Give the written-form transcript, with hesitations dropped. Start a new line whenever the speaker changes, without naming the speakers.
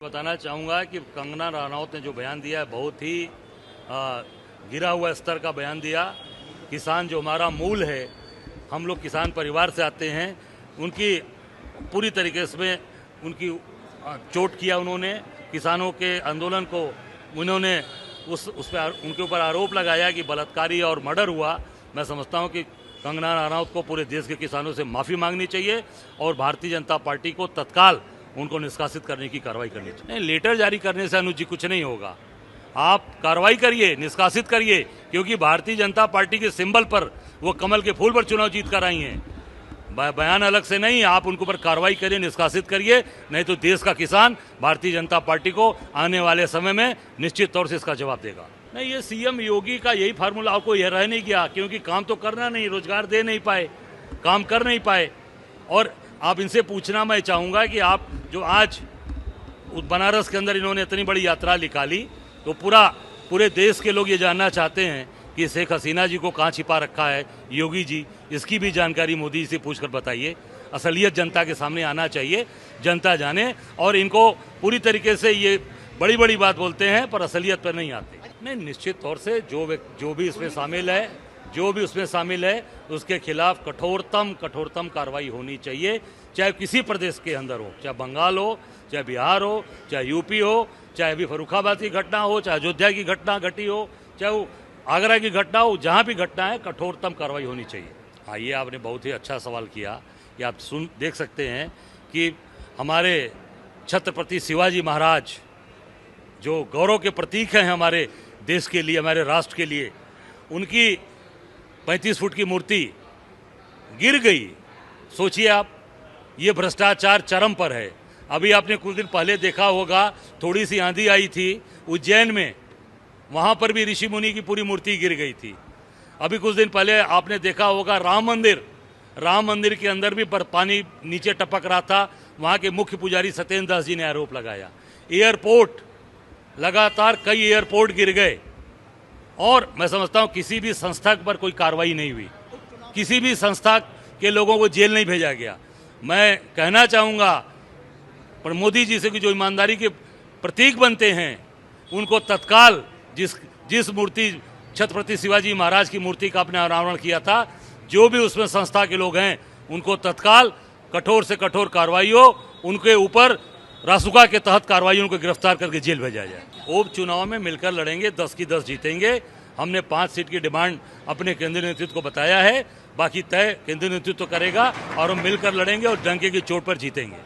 बताना चाहूँगा कि कंगना रनौत ने जो बयान दिया है बहुत ही गिरा हुआ स्तर का बयान दिया। किसान जो हमारा मूल है, हम लोग किसान परिवार से आते हैं, उनकी पूरी तरीके से उनकी चोट किया। उन्होंने किसानों के आंदोलन को उन्होंने उस पर उनके ऊपर आरोप लगाया कि बलात्कारी और मर्डर हुआ। मैं समझता हूं कि कंगना रनौत को पूरे देश के किसानों से माफ़ी मांगनी चाहिए और भारतीय जनता पार्टी को तत्काल उनको निष्कासित करने की कार्रवाई करनी चाहिए। नहीं, लेटर जारी करने से अनुजी कुछ नहीं होगा। आप कार्रवाई करिए, निष्कासित करिए, क्योंकि भारतीय जनता पार्टी के सिंबल पर वो कमल के फूल पर चुनाव जीत कर आई हैं। बयान अलग से नहीं, आप उनके ऊपर कार्रवाई करिए, निष्कासित करिए, नहीं तो देश का किसान भारतीय जनता पार्टी को आने वाले समय में निश्चित तौर से इसका जवाब देगा। नहीं, ये सीएम योगी का यही फार्मूला आपको यह रह नहीं गया, क्योंकि काम तो करना नहीं, रोजगार दे नहीं पाए, काम कर नहीं पाए। और आप इनसे पूछना मैं चाहूँगा कि आप जो आज बनारस के अंदर इन्होंने इतनी बड़ी यात्रा निकाली, तो पूरे देश के लोग ये जानना चाहते हैं कि शेख हसीना जी को कहाँ छिपा रखा है योगी जी। इसकी भी जानकारी मोदी जी से पूछकर बताइए। असलियत जनता के सामने आना चाहिए, जनता जाने। और इनको पूरी तरीके से ये बड़ी बड़ी बात बोलते हैं पर असलियत पर नहीं आते। नहीं, निश्चित तौर से जो भी इसमें शामिल है उसके खिलाफ कठोरतम कार्रवाई होनी चाहिए, चाहे किसी प्रदेश के अंदर हो, चाहे बंगाल हो, चाहे बिहार हो, चाहे यूपी हो, चाहे अभी फर्रुखाबाद की घटना हो, चाहे अयोध्या की घटना घटी हो, चाहे वो आगरा की घटना हो, जहाँ भी घटना है कठोरतम कार्रवाई होनी चाहिए। हाँ, ये आपने बहुत ही अच्छा सवाल किया कि आप देख सकते हैं कि हमारे छत्रपति शिवाजी महाराज जो गौरव के प्रतीक हैं हमारे देश के लिए, हमारे राष्ट्र के लिए, उनकी 35 फुट की मूर्ति गिर गई। सोचिए आप, ये भ्रष्टाचार चरम पर है। अभी आपने कुछ दिन पहले देखा होगा, थोड़ी सी आंधी आई थी उज्जैन में, वहाँ पर भी ऋषि मुनि की पूरी मूर्ति गिर गई थी। अभी कुछ दिन पहले आपने देखा होगा राम मंदिर के अंदर भी पानी नीचे टपक रहा था। वहाँ के मुख्य पुजारी सत्येंद्र दास जी ने आरोप लगाया। एयरपोर्ट, लगातार कई एयरपोर्ट गिर गए और मैं समझता हूँ किसी भी संस्था पर कोई कार्रवाई नहीं हुई, किसी भी संस्था के लोगों को जेल नहीं भेजा गया। मैं कहना चाहूँगा पर मोदी जी से कि जो ईमानदारी के प्रतीक बनते हैं उनको तत्काल जिस मूर्ति छत्रपति शिवाजी महाराज की मूर्ति का आपने अनावरण किया था, जो भी उसमें संस्था के लोग हैं उनको तत्काल कठोर से कठोर कार्रवाई हो, उनके ऊपर रासुका के तहत कार्रवाई, उनको गिरफ्तार करके जेल भेजा जाए। उपचुनाव में मिलकर लड़ेंगे, 10 की 10 जीतेंगे। हमने 5 सीट की डिमांड अपने केंद्रीय नेतृत्व को बताया है, बाकी तय केंद्रीय नेतृत्व करेगा और हम मिलकर लड़ेंगे और डंके की चोट पर जीतेंगे।